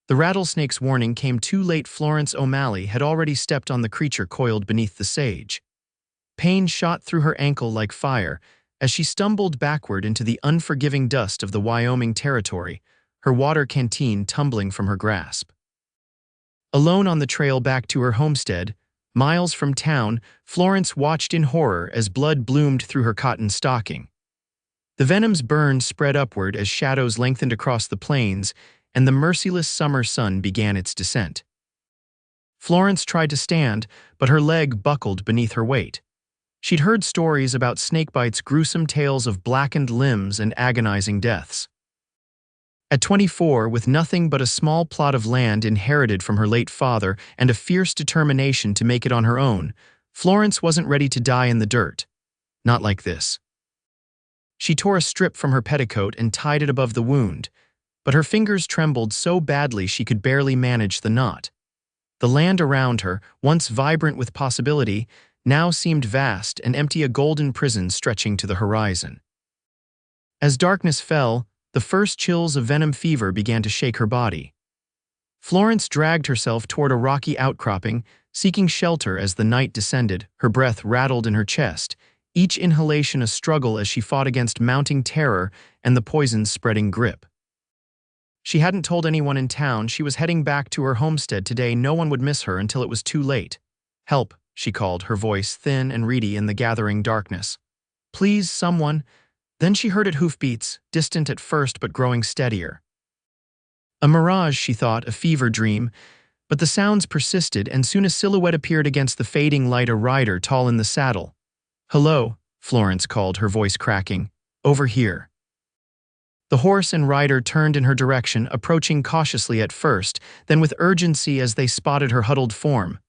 The rattlesnake's warning came too late. Florence O'Malley had already stepped on the creature coiled beneath the sage. Pain shot through her ankle like fire as she stumbled backward into the unforgiving dust of the Wyoming Territory, her water canteen tumbling from her grasp. Alone on the trail back to her homestead, miles from town, Florence watched in horror as blood bloomed through her cotton stocking. The venom's burn spread upward as shadows lengthened across the plains, and the merciless summer sun began its descent. Florence tried to stand, but her leg buckled beneath her weight. She'd heard stories about snakebites, gruesome tales of blackened limbs and agonizing deaths. At 24, with nothing but a small plot of land inherited from her late father and a fierce determination to make it on her own, Florence wasn't ready to die in the dirt. Not like this. She tore a strip from her petticoat and tied it above the wound, but her fingers trembled so badly she could barely manage the knot. The land around her, once vibrant with possibility, now seemed vast and empty, a golden prison stretching to the horizon. As darkness fell, the first chills of venom fever began to shake her body. Florence dragged herself toward a rocky outcropping, seeking shelter as the night descended. Her breath rattled in her chest, each inhalation a struggle as she fought against mounting terror and the poison's spreading grip. She hadn't told anyone in town she was heading back to her homestead today. No one would miss her until it was too late. "Help," she called, her voice thin and reedy in the gathering darkness. "Please, someone." Then she heard hoofbeats, distant at first but growing steadier. A mirage, she thought, a fever dream, but the sounds persisted, and soon a silhouette appeared against the fading light, a rider tall in the saddle. "Hello," Florence called, her voice cracking. "Over here." The horse and rider turned in her direction, approaching cautiously at first, then with urgency as they spotted her huddled form.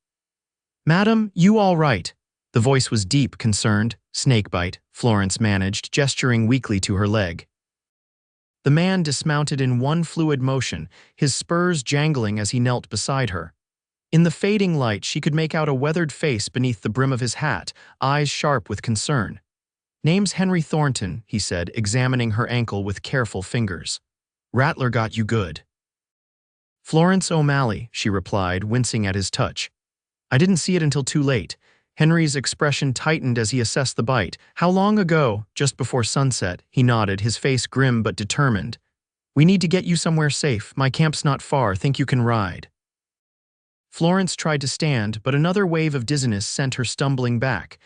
"Madam, you all right?" The voice was deep, concerned. "Snakebite," Florence managed, gesturing weakly to her leg. The man dismounted in one fluid motion, his spurs jangling as he knelt beside her. In the fading light, she could make out a weathered face beneath the brim of his hat, eyes sharp with concern. "Name's Henry Thornton," he said, examining her ankle with careful fingers. "Rattler got you good." "Florence O'Malley," she replied, wincing at his touch. "I didn't see it until too late." Henry's expression tightened as he assessed the bite. "How long ago?" "Just before sunset," he nodded, his face grim but determined. "We need to get you somewhere safe. My camp's not far. Think you can ride?" Florence tried to stand, but another wave of dizziness sent her stumbling back.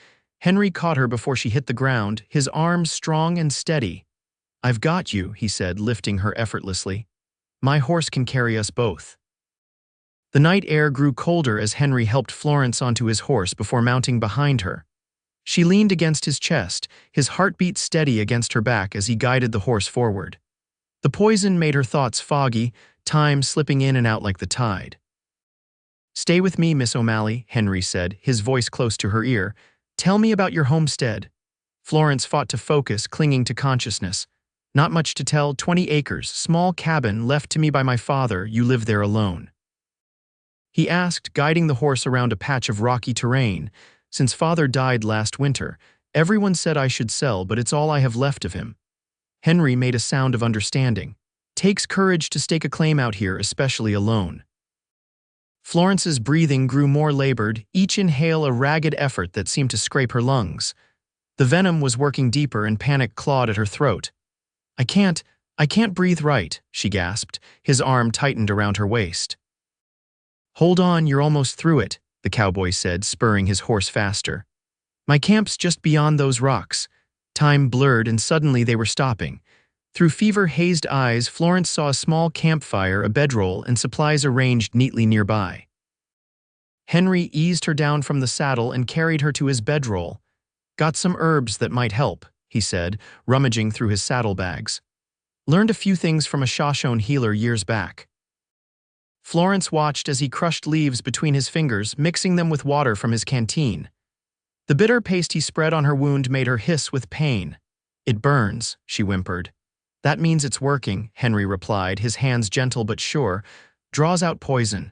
Henry caught her before she hit the ground, his arms strong and steady. "I've got you," he said, lifting her effortlessly. "My horse can carry us both." The night air grew colder as Henry helped Florence onto his horse before mounting behind her. She leaned against his chest, his heartbeat steady against her back as he guided the horse forward. The poison made her thoughts foggy, time slipping in and out like the tide. "Stay with me, Miss O'Malley," Henry said, his voice close to her ear. "Tell me about your homestead." Florence fought to focus, clinging to consciousness. "Not much to tell. 20 acres, small cabin left to me by my father. You live there alone?" He asked, guiding the horse around a patch of rocky terrain. "Since father died last winter, everyone said I should sell, but it's all I have left of him." Henry made a sound of understanding. "Takes courage to stake a claim out here, especially alone." Florence's breathing grew more labored, each inhale a ragged effort that seemed to scrape her lungs. The venom was working deeper and panic clawed at her throat. I can't breathe right," she gasped, his arm tightened around her waist. "Hold on, you're almost through it," the cowboy said, spurring his horse faster. "My camp's just beyond those rocks." Time blurred and suddenly they were stopping. Through fever-hazed eyes, Florence saw a small campfire, a bedroll, and supplies arranged neatly nearby. Henry eased her down from the saddle and carried her to his bedroll. "Got some herbs that might help," he said, rummaging through his saddlebags. "Learned a few things from a Shoshone healer years back." Florence watched as he crushed leaves between his fingers, mixing them with water from his canteen. The bitter paste he spread on her wound made her hiss with pain. "It burns," she whimpered. "That means it's working," Henry replied, his hands gentle but sure. "Draws out poison."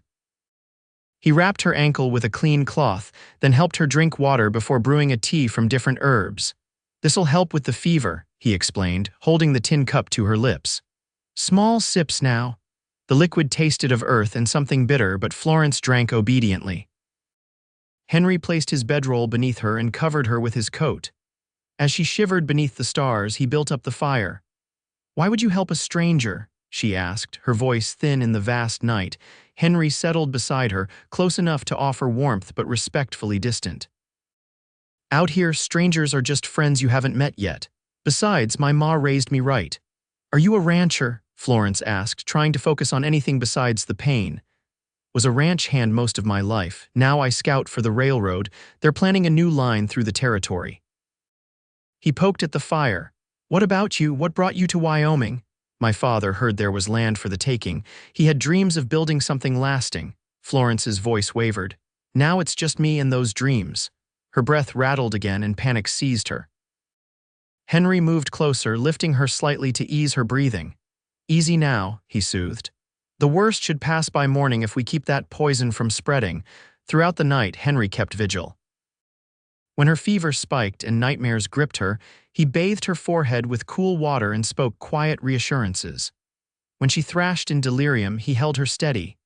He wrapped her ankle with a clean cloth, then helped her drink water before brewing a tea from different herbs. "This'll help with the fever," he explained, holding the tin cup to her lips. "Small sips now." The liquid tasted of earth and something bitter, but Florence drank obediently. Henry placed his bedroll beneath her and covered her with his coat. As she shivered beneath the stars, he built up the fire. "Why would you help a stranger?" she asked, her voice thin in the vast night. Henry settled beside her, close enough to offer warmth but respectfully distant. "Out here, strangers are just friends you haven't met yet. Besides, my ma raised me right." "Are you a rancher?" Florence asked, trying to focus on anything besides the pain. "Was a ranch hand most of my life. Now I scout for the railroad. They're planning a new line through the territory." He poked at the fire. "What about you? What brought you to Wyoming?" "My father heard there was land for the taking. He had dreams of building something lasting." Florence's voice wavered. "Now it's just me and those dreams." Her breath rattled again and panic seized her. Henry moved closer, lifting her slightly to ease her breathing. "Easy now," he soothed. "The worst should pass by morning if we keep that poison from spreading." Throughout the night, Henry kept vigil. When her fever spiked and nightmares gripped her, he bathed her forehead with cool water and spoke quiet reassurances. When she thrashed in delirium, he held her steady.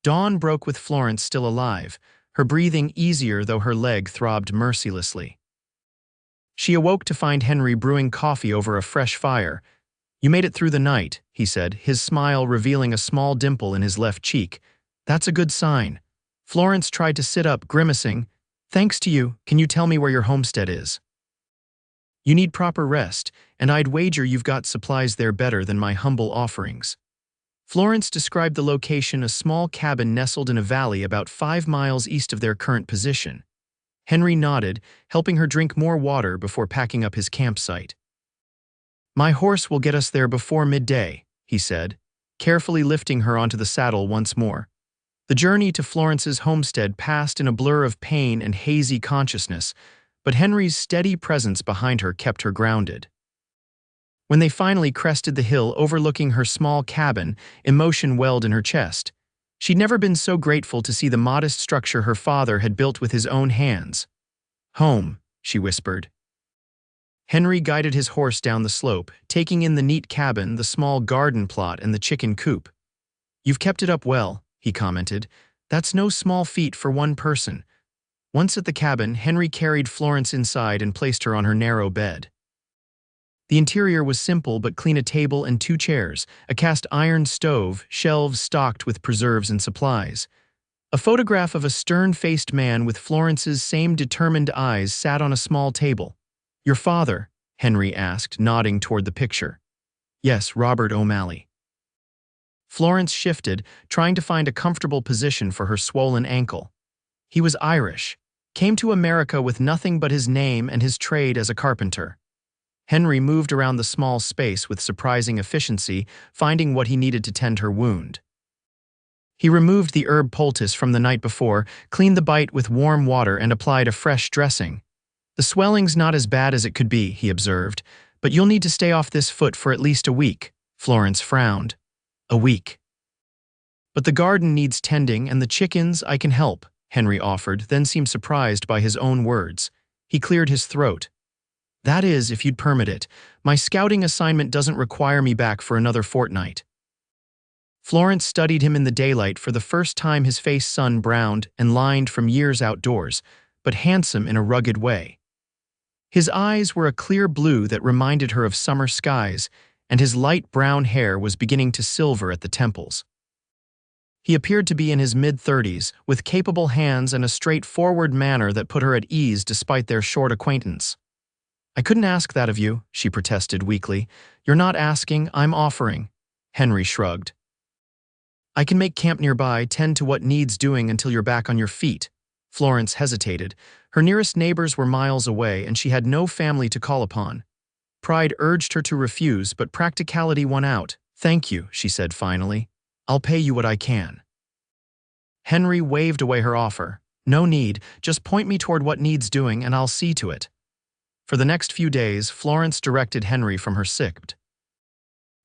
Dawn broke with Florence still alive, her breathing easier though her leg throbbed mercilessly. She awoke to find Henry brewing coffee over a fresh fire. "You made it through the night," he said, his smile revealing a small dimple in his left cheek. "That's a good sign." Florence tried to sit up, grimacing. "Thanks to you. Can you tell me where your homestead is?" "You need proper rest, and I'd wager you've got supplies there better than my humble offerings." Florence described the location, a small cabin nestled in a valley about 5 miles east of their current position. Henry nodded, helping her drink more water before packing up his campsite. "My horse will get us there before midday," he said, carefully lifting her onto the saddle once more. The journey to Florence's homestead passed in a blur of pain and hazy consciousness, but Henry's steady presence behind her kept her grounded. When they finally crested the hill overlooking her small cabin, emotion welled in her chest. She'd never been so grateful to see the modest structure her father had built with his own hands. "Home," she whispered. Henry guided his horse down the slope, taking in the neat cabin, the small garden plot, and the chicken coop. "You've kept it up well," he commented. "That's no small feat for one person." Once at the cabin, Henry carried Florence inside and placed her on her narrow bed. The interior was simple but clean: a table and 2 chairs, a cast-iron stove, shelves stocked with preserves and supplies. A photograph of a stern-faced man with Florence's same determined eyes sat on a small table. "Your father?" Henry asked, nodding toward the picture. "Yes, Robert O'Malley." Florence shifted, trying to find a comfortable position for her swollen ankle. "He was Irish. Came to America with nothing but his name and his trade as a carpenter." Henry moved around the small space with surprising efficiency, finding what he needed to tend her wound. He removed the herb poultice from the night before, cleaned the bite with warm water, and applied a fresh dressing. "The swelling's not as bad as it could be," he observed, "but you'll need to stay off this foot for at least a week." Florence frowned. "A week?" "But the garden needs tending, and the chickens, I can help," Henry offered, then seemed surprised by his own words. He cleared his throat. "That is, if you'd permit it. My scouting assignment doesn't require me back for another fortnight." Florence studied him in the daylight. For the first time, his face sun-browned and lined from years outdoors, but handsome in a rugged way. His eyes were a clear blue that reminded her of summer skies, and his light brown hair was beginning to silver at the temples. He appeared to be in his mid-30s, with capable hands and a straightforward manner that put her at ease despite their short acquaintance. "I couldn't ask that of you," she protested weakly. "You're not asking, I'm offering." Henry shrugged. "I can make camp nearby, tend to what needs doing until you're back on your feet." Florence hesitated. Her nearest neighbors were miles away, and she had no family to call upon. Pride urged her to refuse, but practicality won out. "Thank you," she said finally. "I'll pay you what I can." Henry waved away her offer. "No need, just point me toward what needs doing and I'll see to it." For the next few days, Florence directed Henry from her sick.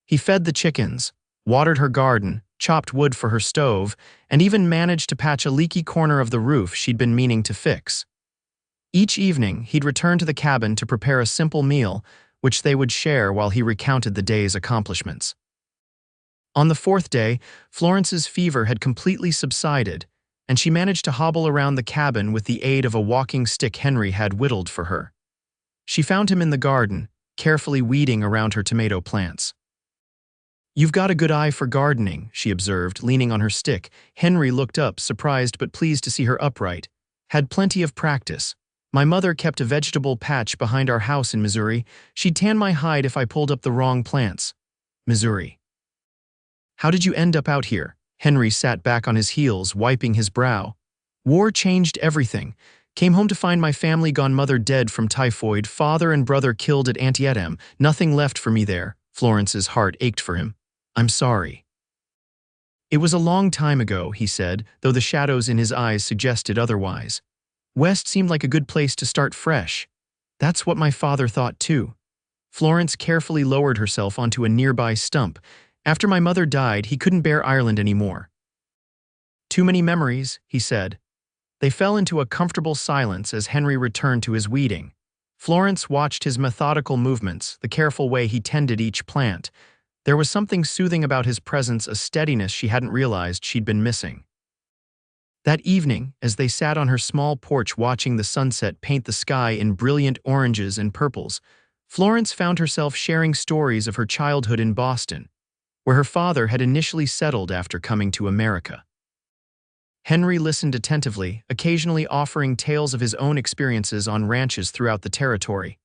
He fed the chickens, watered her garden, chopped wood for her stove, and even managed to patch a leaky corner of the roof she'd been meaning to fix. Each evening, he'd return to the cabin to prepare a simple meal, which they would share while he recounted the day's accomplishments. On the fourth day, Florence's fever had completely subsided, and she managed to hobble around the cabin with the aid of a walking stick Henry had whittled for her. She found him in the garden, carefully weeding around her tomato plants. "You've got a good eye for gardening," she observed, leaning on her stick. Henry looked up, surprised but pleased to see her upright. "Had plenty of practice. My mother kept a vegetable patch behind our house in Missouri. She'd tan my hide if I pulled up the wrong plants." Missouri. "How did you end up out here?" Henry sat back on his heels, wiping his brow. "War changed everything. Came home to find my family gone, mother dead from typhoid, father and brother killed at Antietam. Nothing left for me there." Florence's heart ached for him. "I'm sorry." "It was a long time ago," he said, though the shadows in his eyes suggested otherwise. "West seemed like a good place to start fresh." "That's what my father thought too." Florence carefully lowered herself onto a nearby stump. "After my mother died, he couldn't bear Ireland anymore." "Too many memories," he said. They fell into a comfortable silence as Henry returned to his weeding. Florence watched his methodical movements, the careful way he tended each plant. There was something soothing about his presence, a steadiness she hadn't realized she'd been missing. That evening, as they sat on her small porch watching the sunset paint the sky in brilliant oranges and purples, Florence found herself sharing stories of her childhood in Boston, where her father had initially settled after coming to America. Henry listened attentively, occasionally offering tales of his own experiences on ranches throughout the territory.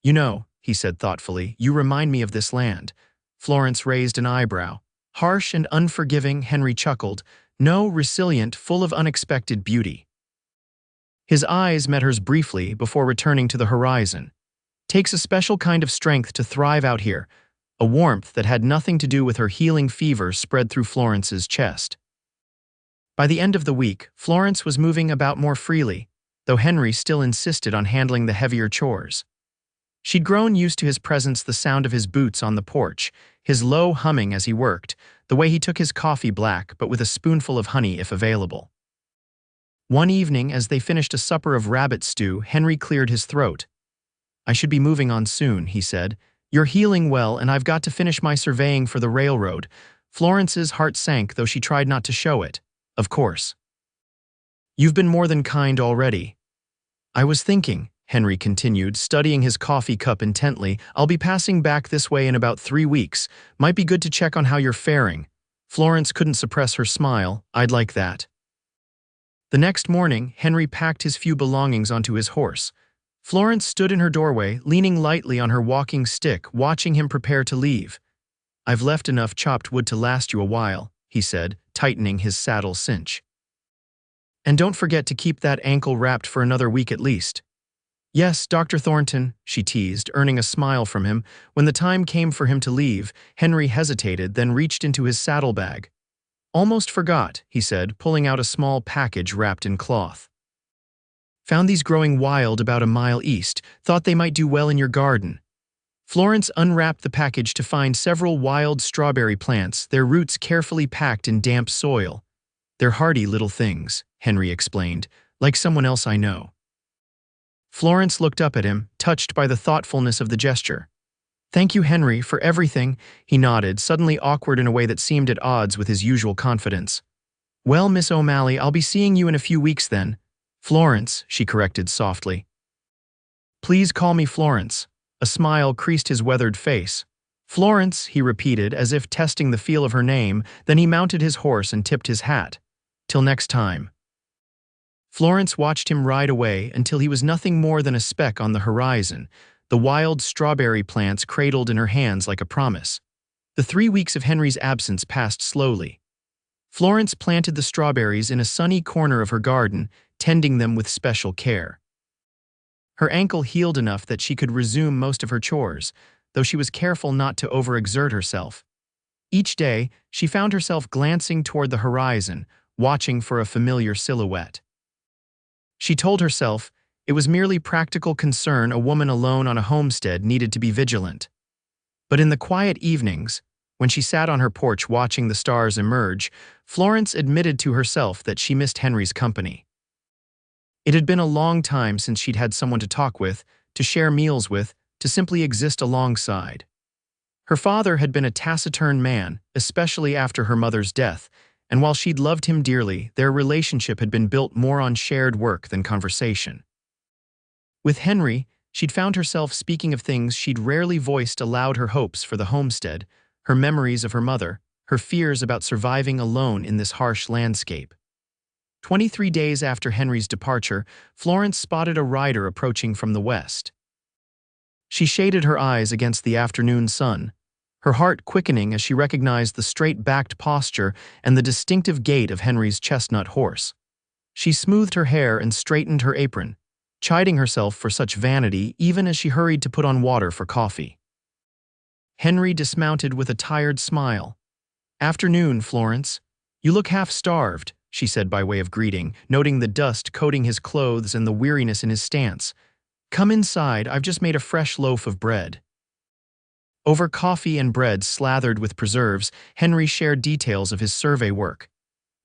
"You know," he said thoughtfully, "you remind me of this land." Florence raised an eyebrow. "Harsh and unforgiving," Henry chuckled. "No, resilient, full of unexpected beauty." His eyes met hers briefly before returning to the horizon. "Takes a special kind of strength to thrive out here." A warmth that had nothing to do with her healing fever spread through Florence's chest. By the end of the week, Florence was moving about more freely, though Henry still insisted on handling the heavier chores. She'd grown used to his presence, the sound of his boots on the porch, his low humming as he worked, the way he took his coffee black but with a spoonful of honey if available. One evening, as they finished a supper of rabbit stew, Henry cleared his throat. "I should be moving on soon," he said. "You're healing well, and I've got to finish my surveying for the railroad." Florence's heart sank, though she tried not to show it. "Of course. You've been more than kind already." "I was thinking," Henry continued, studying his coffee cup intently, "I'll be passing back this way in about 3 weeks. Might be good to check on how you're faring." Florence couldn't suppress her smile. "I'd like that." The next morning, Henry packed his few belongings onto his horse. Florence stood in her doorway, leaning lightly on her walking stick, watching him prepare to leave. "I've left enough chopped wood to last you a while," he said, tightening his saddle cinch. "And don't forget to keep that ankle wrapped for another week at least." "Yes, Dr. Thornton," she teased, earning a smile from him. When the time came for him to leave, Henry hesitated, then reached into his saddlebag. "Almost forgot," he said, pulling out a small package wrapped in cloth. "Found these growing wild about a mile east. Thought they might do well in your garden." Florence unwrapped the package to find several wild strawberry plants, their roots carefully packed in damp soil. "They're hardy little things," Henry explained, "like someone else I know." Florence looked up at him, touched by the thoughtfulness of the gesture. "Thank you, Henry, for everything," he nodded, suddenly awkward in a way that seemed at odds with his usual confidence. "Well, Miss O'Malley, I'll be seeing you in a few weeks then." "Florence," she corrected softly. "Please call me Florence." A smile creased his weathered face. "Florence," he repeated, as if testing the feel of her name, then he mounted his horse and tipped his hat. "Till next time." Florence watched him ride away until he was nothing more than a speck on the horizon, the wild strawberry plants cradled in her hands like a promise. The 3 weeks of Henry's absence passed slowly. Florence planted the strawberries in a sunny corner of her garden, tending them with special care. Her ankle healed enough that she could resume most of her chores, though she was careful not to overexert herself. Each day, she found herself glancing toward the horizon, watching for a familiar silhouette. She told herself it was merely practical concern. A woman alone on a homestead needed to be vigilant. But in the quiet evenings, when she sat on her porch watching the stars emerge, Florence admitted to herself that she missed Henry's company. It had been a long time since she'd had someone to talk with, to share meals with, to simply exist alongside. Her father had been a taciturn man, especially after her mother's death, and while she'd loved him dearly, their relationship had been built more on shared work than conversation. With Henry, she'd found herself speaking of things she'd rarely voiced aloud: her hopes for the homestead, her memories of her mother, her fears about surviving alone in this harsh landscape. 23 days after Henry's departure, Florence spotted a rider approaching from the west. She shaded her eyes against the afternoon sun, her heart quickening as she recognized the straight-backed posture and the distinctive gait of Henry's chestnut horse. She smoothed her hair and straightened her apron, chiding herself for such vanity even as she hurried to put on water for coffee. Henry dismounted with a tired smile. "Afternoon, Florence. You look half-starved," she said by way of greeting, noting the dust coating his clothes and the weariness in his stance. "Come inside, I've just made a fresh loaf of bread." Over coffee and bread slathered with preserves, Henry shared details of his survey work.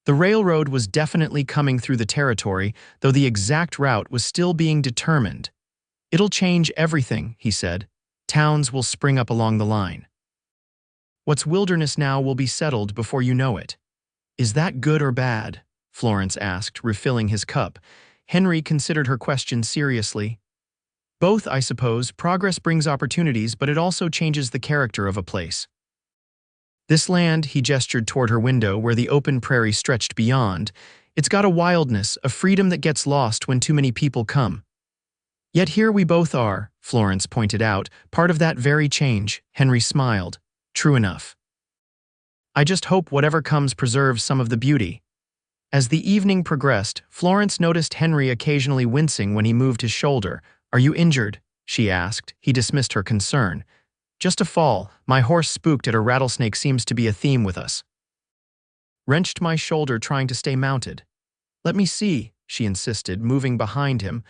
The railroad was definitely coming through the territory, though the exact route was still being determined. "It'll change everything," he said. "Towns will spring up along the line. What's wilderness now will be settled before you know it." "Is that good or bad?" Florence asked, refilling his cup. Henry considered her question seriously. "Both, I suppose. Progress brings opportunities, but it also changes the character of a place. This land," he gestured toward her window where the open prairie stretched beyond, "it's got a wildness, a freedom that gets lost when too many people come." "Yet here we both are," Florence pointed out, "part of that very change." Henry smiled. "True enough. I just hope whatever comes preserves some of the beauty." As the evening progressed, Florence noticed Henry occasionally wincing when he moved his shoulder. "Are you injured?" she asked. He dismissed her concern. "Just a fall. My horse spooked at a rattlesnake. Seems to be a theme with us. Wrenched my shoulder trying to stay mounted." "Let me see," she insisted, moving behind him.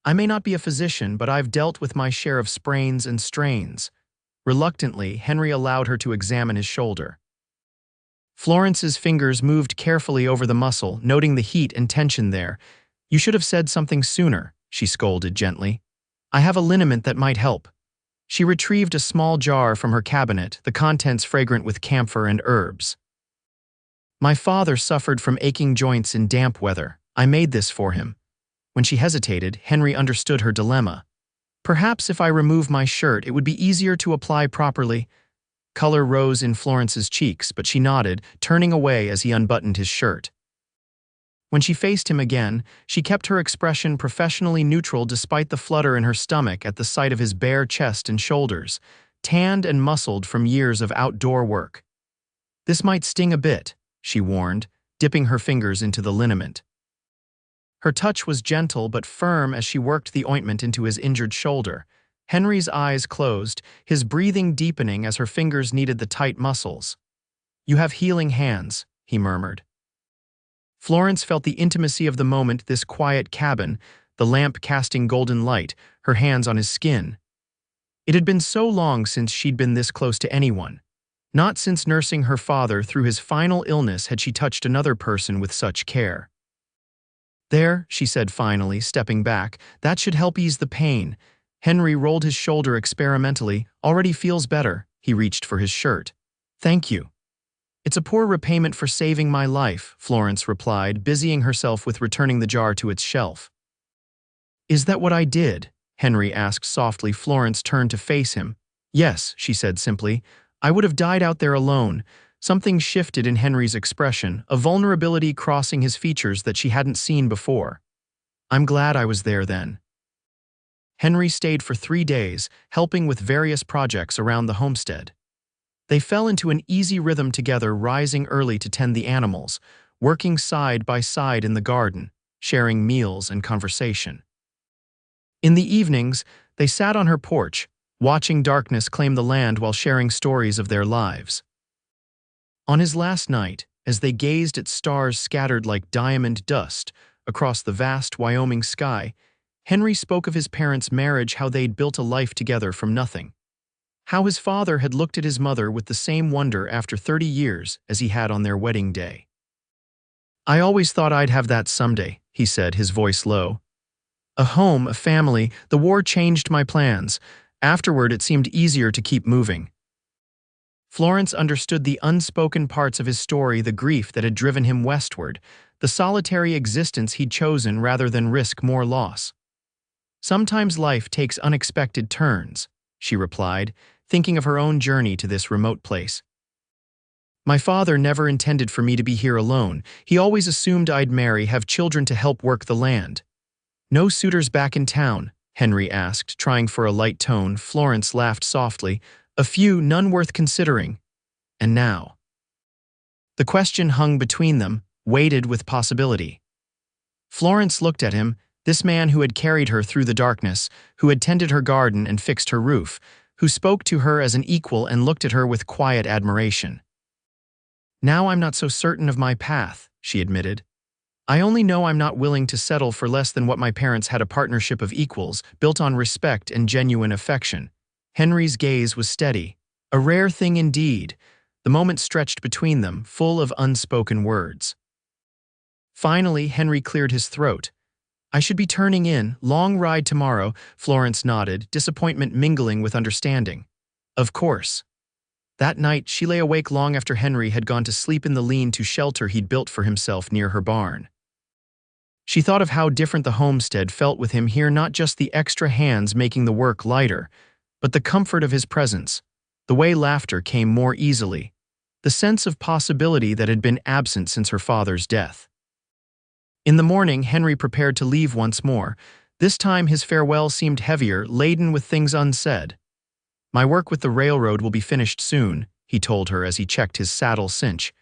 "I may not be a physician, but I've dealt with my share of sprains and strains." Reluctantly, Henry allowed her to examine his shoulder. Florence's fingers moved carefully over the muscle, noting the heat and tension there. "You should have said something sooner," she scolded gently. "I have a liniment that might help." She retrieved a small jar from her cabinet, the contents fragrant with camphor and herbs. "My father suffered from aching joints in damp weather. I made this for him." When she hesitated, Henry understood her dilemma. "Perhaps if I remove my shirt, it would be easier to apply properly." Color rose in Florence's cheeks, but she nodded, turning away as he unbuttoned his shirt. When she faced him again, she kept her expression professionally neutral despite the flutter in her stomach at the sight of his bare chest and shoulders, tanned and muscled from years of outdoor work. "This might sting a bit," she warned, dipping her fingers into the liniment. Her touch was gentle but firm as she worked the ointment into his injured shoulder. Henry's eyes closed, his breathing deepening as her fingers kneaded the tight muscles. "You have healing hands," he murmured. Florence felt the intimacy of the moment, this quiet cabin, the lamp casting golden light, her hands on his skin. It had been so long since she'd been this close to anyone. Not since nursing her father through his final illness had she touched another person with such care. "There," she said finally, stepping back, "that should help ease the pain." Henry rolled his shoulder experimentally. "Already feels better." He reached for his shirt. "Thank you." "It's a poor repayment for saving my life," Florence replied, busying herself with returning the jar to its shelf. "Is that what I did?" Henry asked softly. Florence turned to face him. "Yes," she said simply. "I would have died out there alone." Something shifted in Henry's expression, a vulnerability crossing his features that she hadn't seen before. "I'm glad I was there then." Henry stayed for 3 days, helping with various projects around the homestead. They fell into an easy rhythm together, rising early to tend the animals, working side by side in the garden, sharing meals and conversation. In the evenings, they sat on her porch, watching darkness claim the land while sharing stories of their lives. On his last night, as they gazed at stars scattered like diamond dust across the vast Wyoming sky, Henry spoke of his parents' marriage, how they'd built a life together from nothing. How his father had looked at his mother with the same wonder after 30 years as he had on their wedding day. "I always thought I'd have that someday," he said, his voice low. "A home, a family. The war changed my plans. Afterward, it seemed easier to keep moving." Florence understood the unspoken parts of his story, the grief that had driven him westward, the solitary existence he'd chosen rather than risk more loss. "Sometimes life takes unexpected turns," she replied, thinking of her own journey to this remote place. "My father never intended for me to be here alone. He always assumed I'd marry, have children to help work the land." "No suitors back in town?" Henry asked, trying for a light tone. Florence laughed softly. "A few, none worth considering." And now? The question hung between them, weighted with possibility. Florence looked at him, this man who had carried her through the darkness, who had tended her garden and fixed her roof, who spoke to her as an equal and looked at her with quiet admiration. "Now I'm not so certain of my path," she admitted. "I only know I'm not willing to settle for less than what my parents had, a partnership of equals, built on respect and genuine affection." Henry's gaze was steady. A rare thing indeed. The moment stretched between them, full of unspoken words. Finally, Henry cleared his throat. "I should be turning in. Long ride tomorrow." Florence nodded, disappointment mingling with understanding. "Of course." That night, she lay awake long after Henry had gone to sleep in the lean-to shelter he'd built for himself near her barn. She thought of how different the homestead felt with him here, not just the extra hands making the work lighter, but the comfort of his presence, the way laughter came more easily, the sense of possibility that had been absent since her father's death. In the morning, Henry prepared to leave once more. This time his farewell seemed heavier, laden with things unsaid. "My work with the railroad will be finished soon," he told her as he checked his saddle cinch.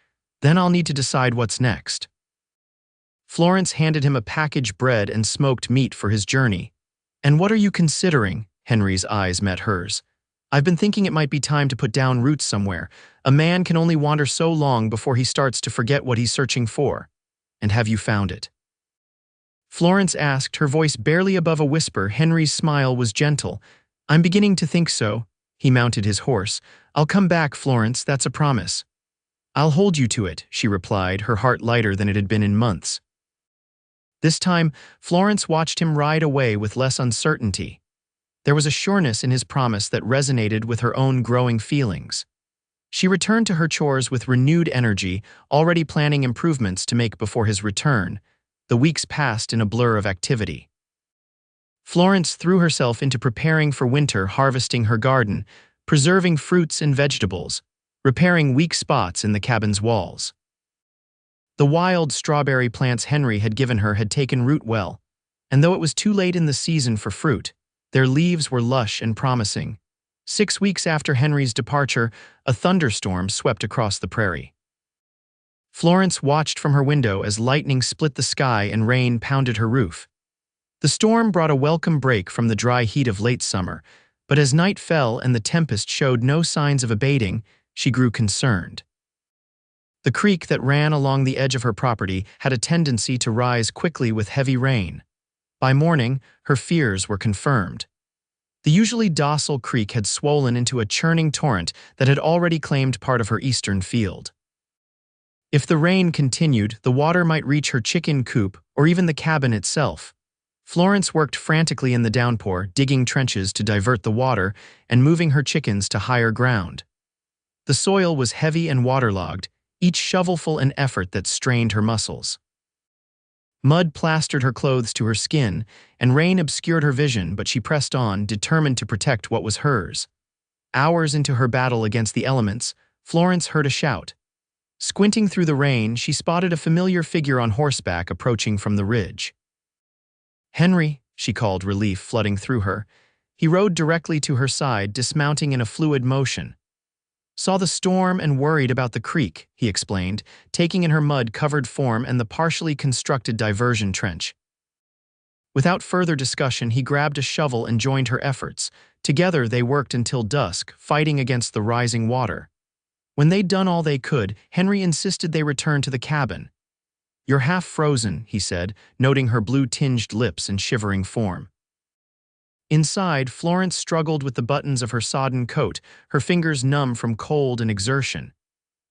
"Then I'll need to decide what's next." Florence handed him a packaged bread and smoked meat for his journey. "And what are you considering?" Henry's eyes met hers. "I've been thinking it might be time to put down roots somewhere. A man can only wander so long before he starts to forget what he's searching for. And have you found it?" Florence asked, her voice barely above a whisper. Henry's smile was gentle. "I'm beginning to think so." He mounted his horse. "I'll come back, Florence, that's a promise." "I'll hold you to it," she replied, her heart lighter than it had been in months. This time, Florence watched him ride away with less uncertainty. There was a sureness in his promise that resonated with her own growing feelings. She returned to her chores with renewed energy, already planning improvements to make before his return. The weeks passed in a blur of activity. Florence threw herself into preparing for winter, harvesting her garden, preserving fruits and vegetables, repairing weak spots in the cabin's walls. The wild strawberry plants Henry had given her had taken root well, and though it was too late in the season for fruit, their leaves were lush and promising. 6 weeks after Henry's departure, a thunderstorm swept across the prairie. Florence watched from her window as lightning split the sky and rain pounded her roof. The storm brought a welcome break from the dry heat of late summer, but as night fell and the tempest showed no signs of abating, she grew concerned. The creek that ran along the edge of her property had a tendency to rise quickly with heavy rain. By morning, her fears were confirmed. The usually docile creek had swollen into a churning torrent that had already claimed part of her eastern field. If the rain continued, the water might reach her chicken coop or even the cabin itself. Florence worked frantically in the downpour, digging trenches to divert the water and moving her chickens to higher ground. The soil was heavy and waterlogged, each shovelful an effort that strained her muscles. Mud plastered her clothes to her skin, and rain obscured her vision, but she pressed on, determined to protect what was hers. Hours into her battle against the elements, Florence heard a shout. Squinting through the rain, she spotted a familiar figure on horseback approaching from the ridge. "Henry," she called, relief flooding through her. He rode directly to her side, dismounting in a fluid motion. "Saw the storm and worried about the creek," he explained, taking in her mud-covered form and the partially constructed diversion trench. Without further discussion, he grabbed a shovel and joined her efforts. Together they worked until dusk, fighting against the rising water. When they'd done all they could, Henry insisted they return to the cabin. "You're half frozen," he said, noting her blue-tinged lips and shivering form. Inside, Florence struggled with the buttons of her sodden coat, her fingers numb from cold and exertion.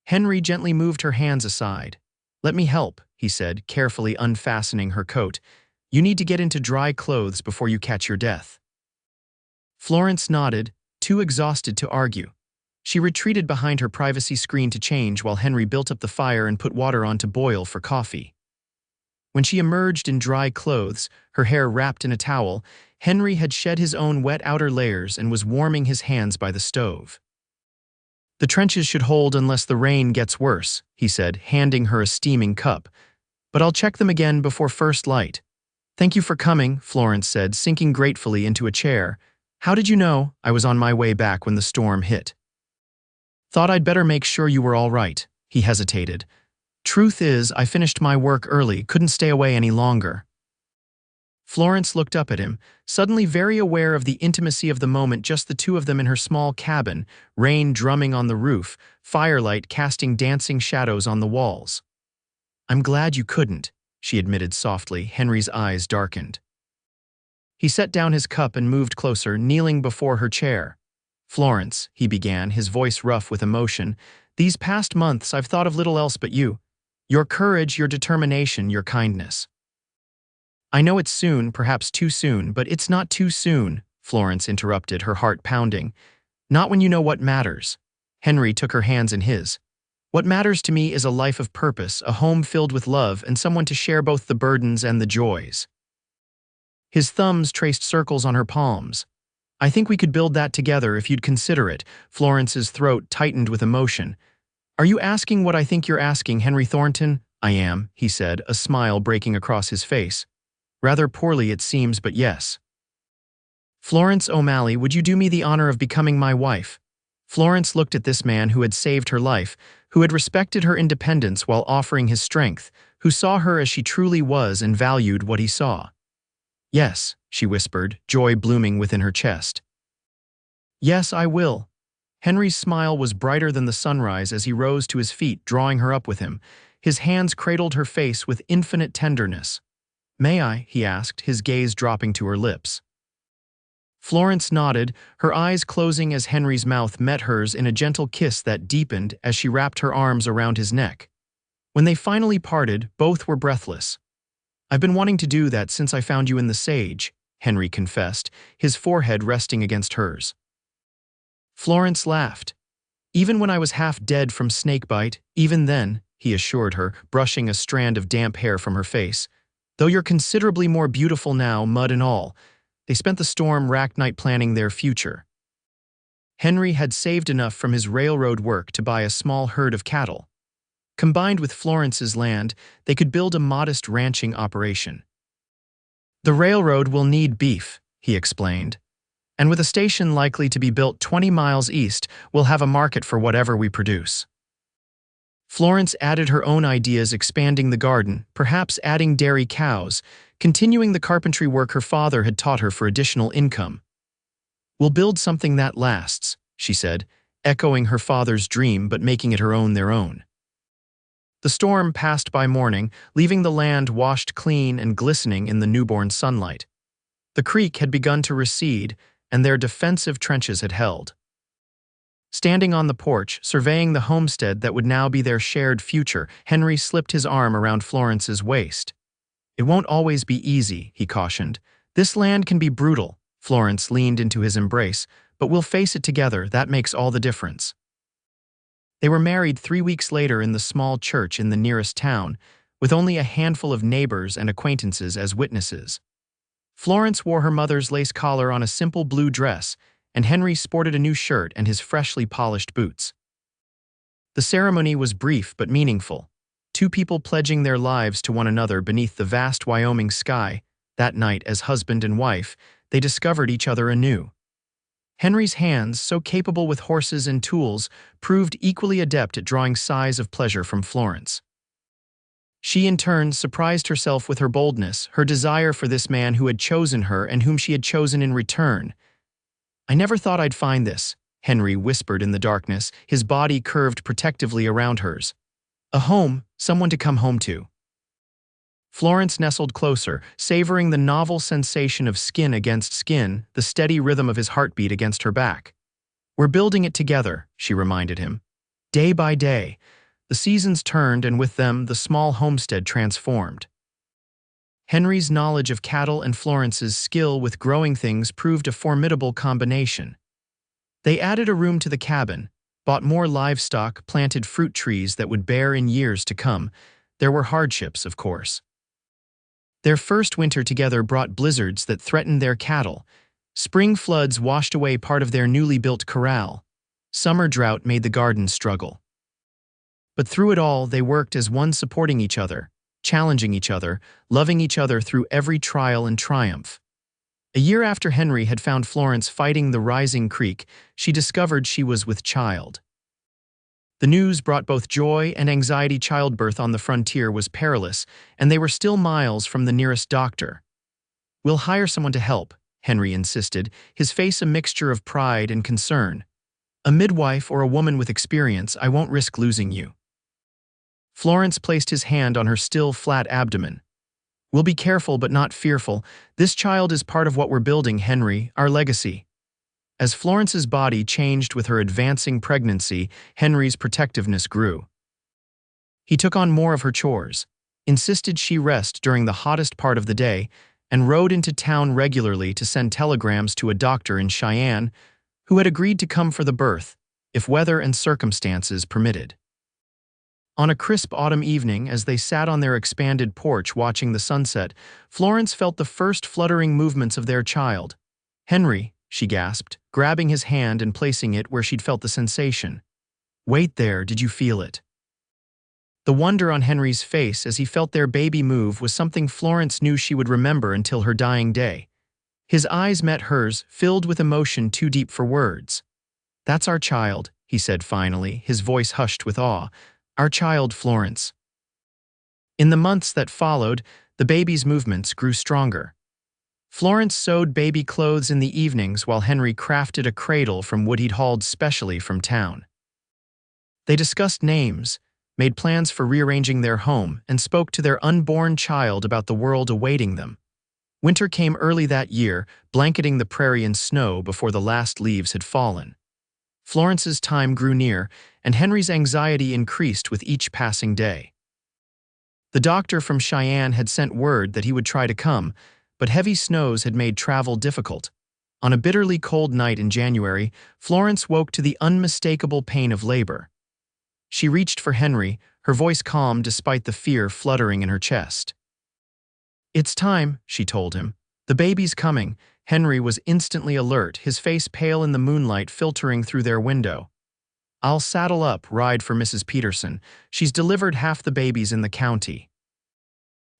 Henry gently moved her hands aside. "Let me help," he said, carefully unfastening her coat. "You need to get into dry clothes before you catch your death." Florence nodded, too exhausted to argue. She retreated behind her privacy screen to change while Henry built up the fire and put water on to boil for coffee. When she emerged in dry clothes, her hair wrapped in a towel, Henry had shed his own wet outer layers and was warming his hands by the stove. "The trenches should hold unless the rain gets worse," he said, handing her a steaming cup. "But I'll check them again before first light." "Thank you for coming," Florence said, sinking gratefully into a chair. "How did you know?" "I was on my way back when the storm hit." "Thought I'd better make sure you were all right." He hesitated. "Truth is, I finished my work early, couldn't stay away any longer." Florence looked up at him, suddenly very aware of the intimacy of the moment, just the two of them in her small cabin, rain drumming on the roof, firelight casting dancing shadows on the walls. "I'm glad you couldn't," she admitted softly. Henry's eyes darkened. He set down his cup and moved closer, kneeling before her chair. "Florence," he began, his voice rough with emotion, "these past months I've thought of little else but you. Your courage, your determination, your kindness." "I know it's soon, perhaps too soon, but it's not too soon," Florence interrupted, her heart pounding. "Not when you know what matters." Henry took her hands in his. "What matters to me is a life of purpose, a home filled with love, and someone to share both the burdens and the joys." His thumbs traced circles on her palms. "I think we could build that together if you'd consider it." Florence's throat tightened with emotion. "Are you asking what I think you're asking, Henry Thornton?" "I am," he said, a smile breaking across his face. "Rather poorly, it seems, but yes." "Florence O'Malley, would you do me the honor of becoming my wife?" Florence looked at this man who had saved her life, who had respected her independence while offering his strength, who saw her as she truly was and valued what he saw. "Yes," she whispered, joy blooming within her chest. "Yes, I will." Henry's smile was brighter than the sunrise as he rose to his feet, drawing her up with him. His hands cradled her face with infinite tenderness. "May I?" he asked, his gaze dropping to her lips. Florence nodded, her eyes closing as Henry's mouth met hers in a gentle kiss that deepened as she wrapped her arms around his neck. When they finally parted, both were breathless. "I've been wanting to do that since I found you in the sage," Henry confessed, his forehead resting against hers. Florence laughed. "Even when I was half dead from snakebite, even then," he assured her, brushing a strand of damp hair from her face. "Though you're considerably more beautiful now, mud and all." They spent the storm-racked night planning their future. Henry had saved enough from his railroad work to buy a small herd of cattle. Combined with Florence's land, they could build a modest ranching operation. "The railroad will need beef," he explained. "And with a station likely to be built 20 miles east, we'll have a market for whatever we produce." Florence added her own ideas, expanding the garden, perhaps adding dairy cows, continuing the carpentry work her father had taught her for additional income. "We'll build something that lasts," she said, echoing her father's dream but making it their own. The storm passed by morning, leaving the land washed clean and glistening in the newborn sunlight. The creek had begun to recede, and their defensive trenches had held. Standing on the porch, surveying the homestead that would now be their shared future, Henry slipped his arm around Florence's waist. "It won't always be easy," he cautioned. "This land can be brutal." Florence leaned into his embrace. "But we'll face it together, that makes all the difference." They were married 3 weeks later in the small church in the nearest town, with only a handful of neighbors and acquaintances as witnesses. Florence wore her mother's lace collar on a simple blue dress, and Henry sported a new shirt and his freshly polished boots. The ceremony was brief but meaningful, two people pledging their lives to one another beneath the vast Wyoming sky. That night, as husband and wife, they discovered each other anew. Henry's hands, so capable with horses and tools, proved equally adept at drawing sighs of pleasure from Florence. She, in turn, surprised herself with her boldness, her desire for this man who had chosen her and whom she had chosen in return. "I never thought I'd find this," Henry whispered in the darkness, his body curved protectively around hers. "A home, someone to come home to." Florence nestled closer, savoring the novel sensation of skin against skin, the steady rhythm of his heartbeat against her back. "We're building it together," she reminded him. Day by day, the seasons turned, and with them, the small homestead transformed. Henry's knowledge of cattle and Florence's skill with growing things proved a formidable combination. They added a room to the cabin, bought more livestock, planted fruit trees that would bear in years to come. There were hardships, of course. Their first winter together brought blizzards that threatened their cattle. Spring floods washed away part of their newly built corral. Summer drought made the garden struggle. But through it all, they worked as one, supporting each other, challenging each other, loving each other through every trial and triumph. A year after Henry had found Florence fighting the rising creek, she discovered she was with child. The news brought both joy and anxiety. Childbirth on the frontier was perilous, and they were still miles from the nearest doctor. "We'll hire someone to help," Henry insisted, his face a mixture of pride and concern. "A midwife or a woman with experience. I won't risk losing you." Florence placed his hand on her still, flat abdomen. "We'll be careful but not fearful. This child is part of what we're building, Henry, our legacy." As Florence's body changed with her advancing pregnancy, Henry's protectiveness grew. He took on more of her chores, insisted she rest during the hottest part of the day, and rode into town regularly to send telegrams to a doctor in Cheyenne who had agreed to come for the birth, if weather and circumstances permitted. On a crisp autumn evening, as they sat on their expanded porch watching the sunset, Florence felt the first fluttering movements of their child. "Henry," she gasped, grabbing his hand and placing it where she'd felt the sensation. "Wait there, did you feel it?" The wonder on Henry's face as he felt their baby move was something Florence knew she would remember until her dying day. His eyes met hers, filled with emotion too deep for words. "That's our child," he said finally, his voice hushed with awe. "Our child, Florence." In the months that followed, the baby's movements grew stronger. Florence sewed baby clothes in the evenings while Henry crafted a cradle from wood he'd hauled specially from town. They discussed names, made plans for rearranging their home, and spoke to their unborn child about the world awaiting them. Winter came early that year, blanketing the prairie in snow before the last leaves had fallen. Florence's time grew near, and Henry's anxiety increased with each passing day. The doctor from Cheyenne had sent word that he would try to come, but heavy snows had made travel difficult. On a bitterly cold night in January, Florence woke to the unmistakable pain of labor. She reached for Henry, her voice calm despite the fear fluttering in her chest. "It's time," she told him. "The baby's coming." Henry was instantly alert, his face pale in the moonlight filtering through their window. "I'll saddle up, ride for Mrs. Peterson. She's delivered half the babies in the county."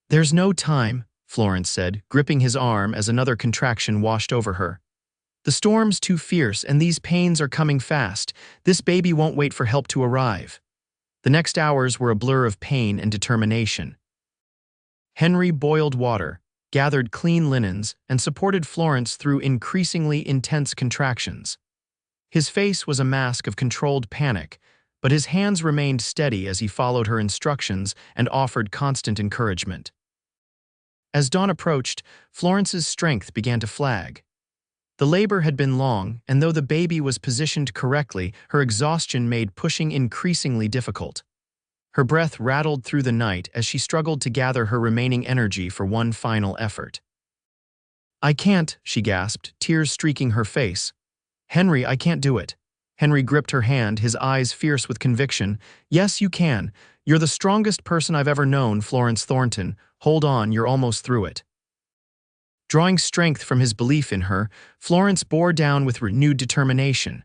"There's no time," Florence said, gripping his arm as another contraction washed over her. "The storm's too fierce, and these pains are coming fast. This baby won't wait for help to arrive." The next hours were a blur of pain and determination. Henry boiled water, gathered clean linens, and supported Florence through increasingly intense contractions. His face was a mask of controlled panic, but his hands remained steady as he followed her instructions and offered constant encouragement. As dawn approached, Florence's strength began to flag. The labor had been long, and though the baby was positioned correctly, her exhaustion made pushing increasingly difficult. Her breath rattled through the night as she struggled to gather her remaining energy for one final effort. "I can't," she gasped, tears streaking her face. "Henry, I can't do it." Henry gripped her hand, his eyes fierce with conviction. "Yes, you can. You're the strongest person I've ever known, Florence Thornton. Hold on, you're almost through it." Drawing strength from his belief in her, Florence bore down with renewed determination.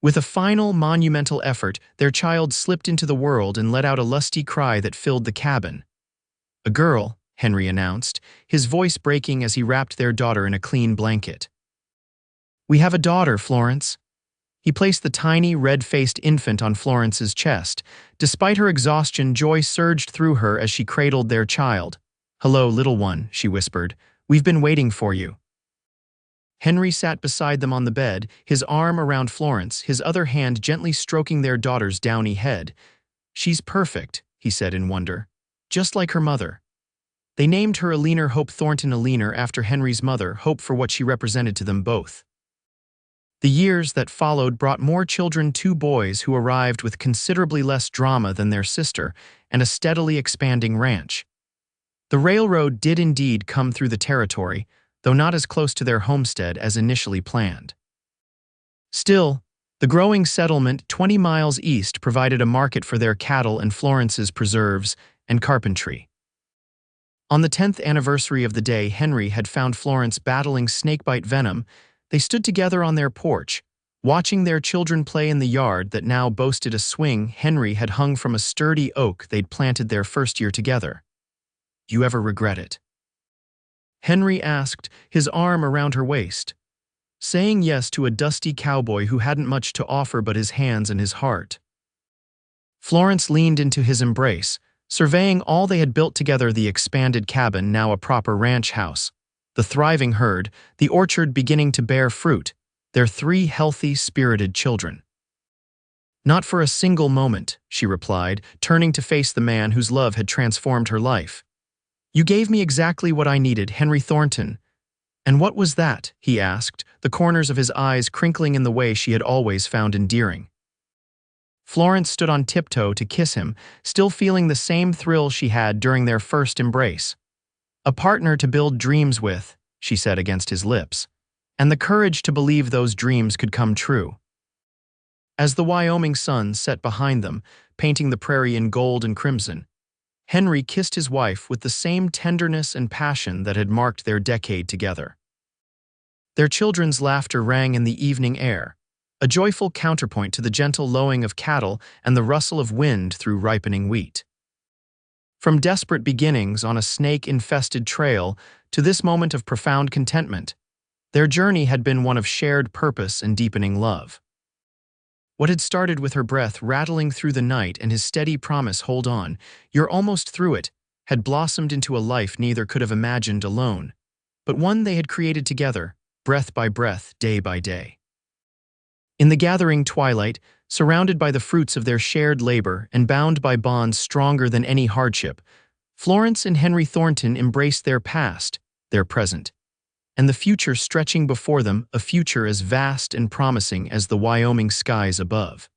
With a final, monumental effort, their child slipped into the world and let out a lusty cry that filled the cabin. "A girl," Henry announced, his voice breaking as he wrapped their daughter in a clean blanket. "We have a daughter, Florence." He placed the tiny, red-faced infant on Florence's chest. Despite her exhaustion, joy surged through her as she cradled their child. "Hello, little one," she whispered. "We've been waiting for you." Henry sat beside them on the bed, his arm around Florence, his other hand gently stroking their daughter's downy head. "She's perfect," he said in wonder. "Just like her mother." They named her Eleanor Hope Thornton Eleanor after Henry's mother, Hope for what she represented to them both. The years that followed brought more children, 2 boys who arrived with considerably less drama than their sister, and a steadily expanding ranch. The railroad did indeed come through the territory, though not as close to their homestead as initially planned. Still, The growing settlement 20 miles east provided a market for their cattle and Florence's preserves and carpentry. On the 10th anniversary of the day Henry had found Florence battling snakebite venom, they stood together on their porch, watching their children play in the yard that now boasted a swing Henry had hung from a sturdy oak they'd planted their first year together. "You ever regret it?" Henry asked, his arm around her waist, saying yes to a dusty cowboy who hadn't much to offer but his hands and his heart. Florence leaned into his embrace, surveying all they had built together, the expanded cabin, now a proper ranch house, the thriving herd, the orchard beginning to bear fruit, their 3 healthy, spirited children. "Not for a single moment," she replied, turning to face the man whose love had transformed her life. "You gave me exactly what I needed, Henry Thornton." "And what was that?" he asked, the corners of his eyes crinkling in the way she had always found endearing. Florence stood on tiptoe to kiss him, still feeling the same thrill she had during their first embrace. "A partner to build dreams with," she said against his lips, "and the courage to believe those dreams could come true." As the Wyoming sun set behind them, painting the prairie in gold and crimson, Henry kissed his wife with the same tenderness and passion that had marked their decade together. Their children's laughter rang in the evening air, a joyful counterpoint to the gentle lowing of cattle and the rustle of wind through ripening wheat. From desperate beginnings on a snake-infested trail to this moment of profound contentment, their journey had been one of shared purpose and deepening love. What had started with her breath rattling through the night and his steady promise, "Hold on, you're almost through it," had blossomed into a life neither could have imagined alone, but one they had created together, breath by breath, day by day. In the gathering twilight, surrounded by the fruits of their shared labor and bound by bonds stronger than any hardship, Florence and Henry Thornton embraced their past, their present, and the future stretching before them, a future as vast and promising as the Wyoming skies above.